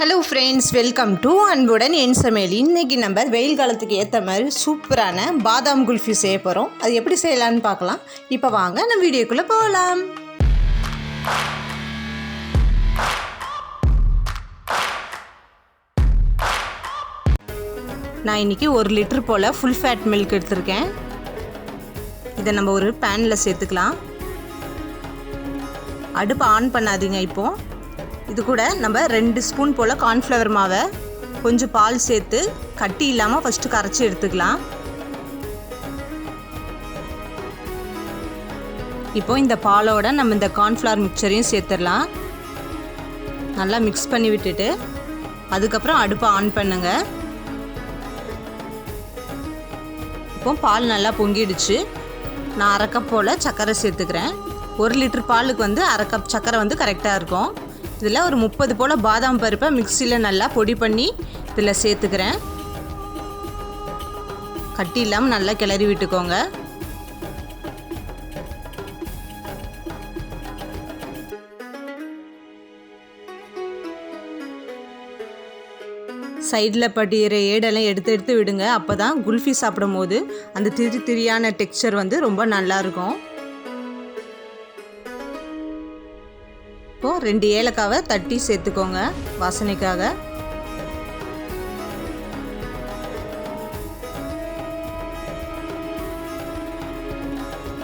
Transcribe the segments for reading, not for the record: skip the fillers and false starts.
Hello friends, welcome to அன்புடன் என் சமையல். இன்றைக்கி நம்ம வெயில் காலத்துக்கு ஏற்ற மாதிரி சூப்பரான பாதாம் குல்ஃபி செய்ய போகிறோம். அது எப்படி செய்யலான்னு பார்க்கலாம். இப்போ வாங்க நம்ம வீடியோக்குள்ளே போகலாம். நான் இன்றைக்கி 1 லிட்டர் போல் ஃபுல் ஃபேட் மில்க் எடுத்திருக்கேன். இதை நம்ம ஒரு பேனில் சேர்த்துக்கலாம். அடுப்பை ஆன் பண்ணாதீங்க. இப்போது இது கூட நம்ம 2 ஸ்பூன் போல் கார்ன்ஃப்ளவர் மாவை கொஞ்சம் பால் சேர்த்து கட்டி இல்லாமல் ஃபஸ்ட்டு கரைச்சி எடுத்துக்கலாம். இப்போ இந்த பாலோட நம்ம இந்த கார்ன்ஃப்ளவர் மிக்சரையும் சேர்த்துடலாம். நல்லா மிக்ஸ் பண்ணி விட்டுட்டு அதுக்கப்புறம் அடுப்பை ஆன் பண்ணுங்க. இப்போ பால் நல்லா பொங்கிடுச்சு. நான் 1/2 கப் போல் சர்க்கரை சேர்த்துக்கிறேன். 1 லிட்டர் பாலுக்கு 1/2 கப் சர்க்கரை கரெக்டாக இருக்கும். இதில் ஒரு 30 போல் பாதாம் பருப்பை மிக்சியில் நல்லா பொடி பண்ணி இதில் சேர்த்துக்கிறேன். கட்டி இல்லாமல் நல்லா கிளறி விட்டுக்கோங்க. சைடில் படிக்கிற ஏடெல்லாம் எடுத்து விடுங்க. அப்போ தான் குல்ஃபி சாப்பிடும் போது அந்த திரியான டெக்ஸ்சர் ரொம்ப நல்லாயிருக்கும். இப்போது 2 ஏலக்காவை தட்டி சேர்த்துக்கோங்க வாசனைக்காக.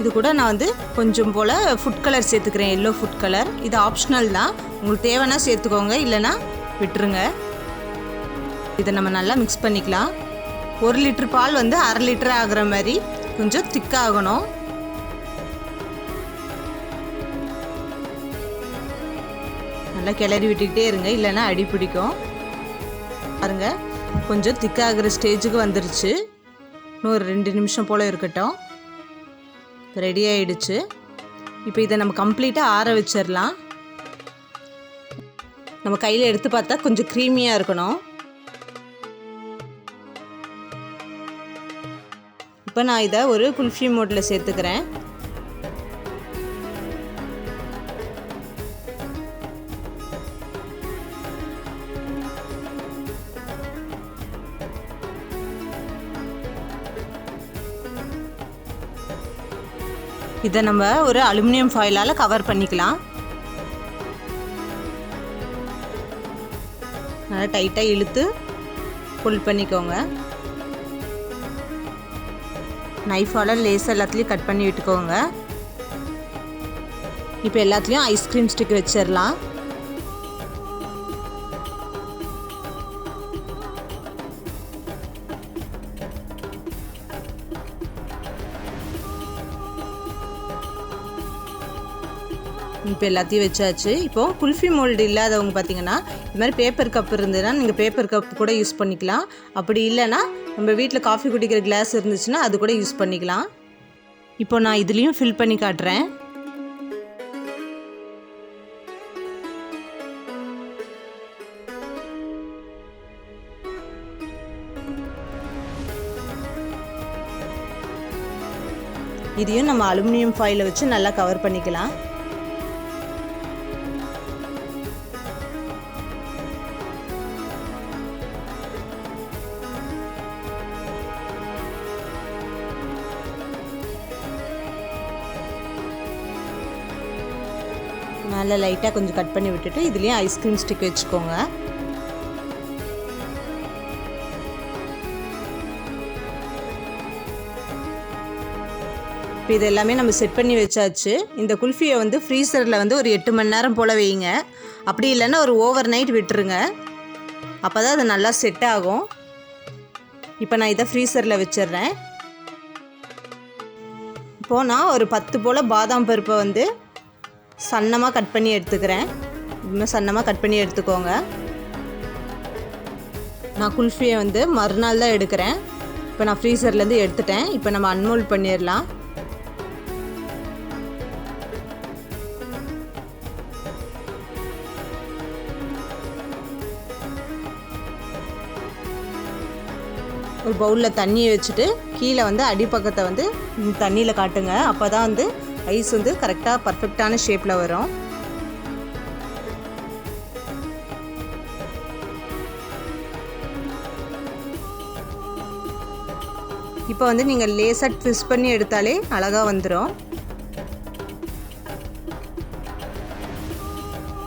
இது கூட நான் கொஞ்சம் போல் ஃபுட் கலர் சேர்த்துக்கிறேன், எல்லோ ஃபுட் கலர். இது ஆப்ஷனல் தான், உங்களுக்கு தேவைன்னா சேர்த்துக்கோங்க, இல்லைன்னா விட்டுருங்க. இதை நம்ம நல்லா மிக்ஸ் பண்ணிக்கலாம். 1 லிட்டர் பால் 1/2 லிட்டர் ஆகிற மாதிரி கொஞ்சம் திக்காகணும். நல்லா கிளறி விட்டுக்கிட்டே இருங்க, இல்லைன்னா அடி பிடிக்கும். பாருங்க, கொஞ்சம் திக்காகிற ஸ்டேஜுக்கு வந்துருச்சு. இன்னும் ஒரு 2 நிமிஷம் போல் இருக்கட்டும். ரெடி ஆகிடுச்சு. இப்போ இதை நம்ம கம்ப்ளீட்டாக ஆற வச்சிடலாம். நம்ம கையில் எடுத்து பார்த்தா கொஞ்சம் க்ரீமியாக இருக்கணும். இப்போ நான் இதை ஒரு குல்ஃபி மோட்டில் சேர்த்துக்கிறேன். இதை நம்ம ஒரு அலுமினியம் ஃபாயிலால் கவர் பண்ணிக்கலாம். நல்லா டைட்டாக இழுத்து புல் பண்ணிக்கோங்க. நைஃபால் லேஸ் எல்லாத்துலேயும் கட் பண்ணி விட்டுக்கோங்க. இப்போ எல்லாத்துலேயும் ஐஸ்கிரீம் ஸ்டிக் வச்சிடலாம். இப்போ எல்லாத்தையும் வச்சாச்சு. இப்போது குல்ஃபி மோல்டு இல்லாதவங்க பார்த்தீங்கன்னா இது மாதிரி பேப்பர் கப் இருந்ததுன்னா நீங்கள் பேப்பர் கப் கூட யூஸ் பண்ணிக்கலாம். அப்படி இல்லைன்னா நம்ம வீட்டில் காஃபி குடிக்கிற கிளாஸ் இருந்துச்சுன்னா அது கூட யூஸ் பண்ணிக்கலாம். இப்போ நான் இதுலேயும் ஃபில் பண்ணி காட்டுறேன். இதையும் நம்ம அலுமினியம் ஃபாயிலை வச்சு நல்லா கவர் பண்ணிக்கலாம். நல்லா லைட்டாக கொஞ்சம் கட் பண்ணி விட்டுட்டு இதுலேயும் ஐஸ்கிரீம் ஸ்டிக் வச்சுக்கோங்க. இப்போ இது எல்லாமே நம்ம செட் பண்ணி வச்சாச்சு. இந்த குல்ஃபியை ஃப்ரீசரில் ஒரு 8 மணி நேரம் போல் வைங்க. அப்படி இல்லைன்னா ஒரு ஓவர் நைட் விட்டுருங்க. அப்போ தான் அது நல்லா செட் ஆகும். இப்போ நான் இதை ஃப்ரீசரில் வச்சிடுறேன். இப்போது நான் ஒரு 10 போல் பாதாம் பருப்பை சன்னமாக கட் பண்ணி எடுத்துக்கிறேன். இன்னும் சன்னமாக கட் பண்ணி எடுத்துக்கோங்க. நான் குல்ஃபியை மறுநாள் தான் எடுக்கிறேன். இப்போ நான் ஃப்ரீசர்லேருந்து எடுத்துட்டேன். இப்போ நம்ம அன்மோல்ட் பண்ணிடலாம். ஒரு பவுலில் தண்ணியை வச்சுட்டு கீழே அடிப்பக்கத்தை தண்ணியில் காட்டுங்க. அப்போ தான் ஐஸ் கரெக்டாக பர்ஃபெக்டான ஷேப்பில் வரும். இப்போ வந்து நீங்கள் லேசாக ட்விஸ்ட் பண்ணி எடுத்தாலே அழகாக வந்துடும்.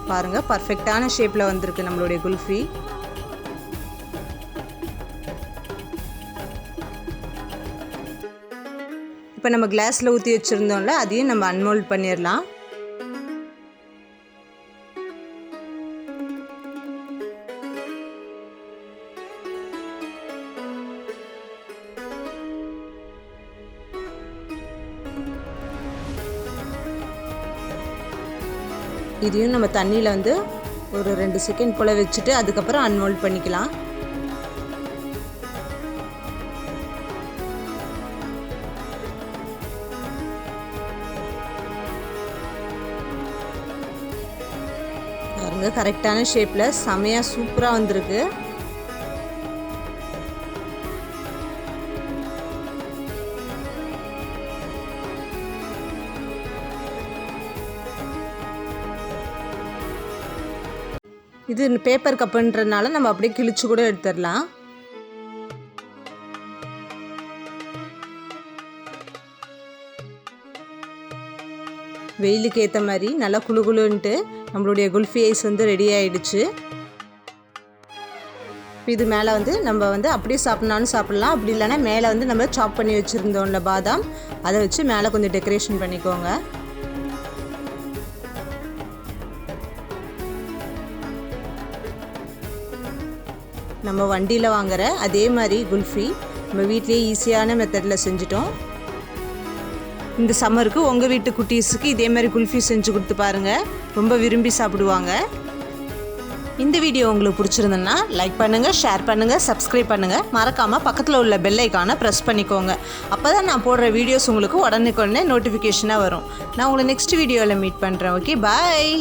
பாருங்கள், பர்ஃபெக்டான ஷேப்பில் வந்திருக்கு நம்மளுடைய குல்ஃபி. இப்போ நம்ம கிளாஸில் ஊற்றி வச்சுருந்தோம்ல, அதையும் நம்ம அன்மோல்ட் பண்ணிடலாம். இதையும் நம்ம தண்ணியில் வந்து ஒரு 2 செகண்ட் போல் வச்சுட்டு அதுக்கப்புறம் அன்மோல்ட் பண்ணிக்கலாம். பாருங்க, கரெக்டான ஷேப்பில் செமையாக சூப்பராக வந்திருக்கு. இது பேப்பர் கப்புன்றதுனால நம்ம அப்படியே கிழிச்சு கூட எடுத்துடலாம். வெயிலுக்கு ஏற்ற மாதிரி நல்லா குளுகுளுன்ட்டு நம்மளுடைய குல்ஃபி ஐஸ் வந்து ரெடி ஆகிடுச்சு. இது மேலே வந்து நம்ம வந்து அப்படியே சாப்பிட்னாலும் சாப்பிட்லாம், அப்படி இல்லைன்னா மேலே வந்து நம்ம சாப் பண்ணி வச்சுருந்தோம்ல பாதாம், அதை வச்சு மேலே கொஞ்சம் டெக்கரேஷன் பண்ணிக்கோங்க. நம்ம வண்டியில் வாங்குகிற அதே மாதிரி குல்ஃபி நம்ம வீட்லேயே ஈஸியான மெத்தடில் செஞ்சிட்டோம். இந்த சம்மருக்கு உங்கள் வீட்டு குட்டீஸுக்கு இதே மாதிரி குல்ஃபி செஞ்சு கொடுத்து பாருங்கள், ரொம்ப விரும்பி சாப்பிடுவாங்க. இந்த வீடியோ உங்களுக்கு பிடிச்சிருந்ததுன்னா லைக் பண்ணுங்கள், ஷேர் பண்ணுங்கள், சப்ஸ்கிரைப் பண்ணுங்கள். மறக்காமல் பக்கத்தில் உள்ள பெல் ஐக்கானை ப்ரெஸ் பண்ணிக்கோங்க. அப்போ தான் நான் போடுற வீடியோஸ் உங்களுக்கு உடனே நோட்டிஃபிகேஷனாக வரும். நான் உங்களை நெக்ஸ்ட் வீடியோவில் மீட் பண்ணுறேன். ஓகே, பாய்.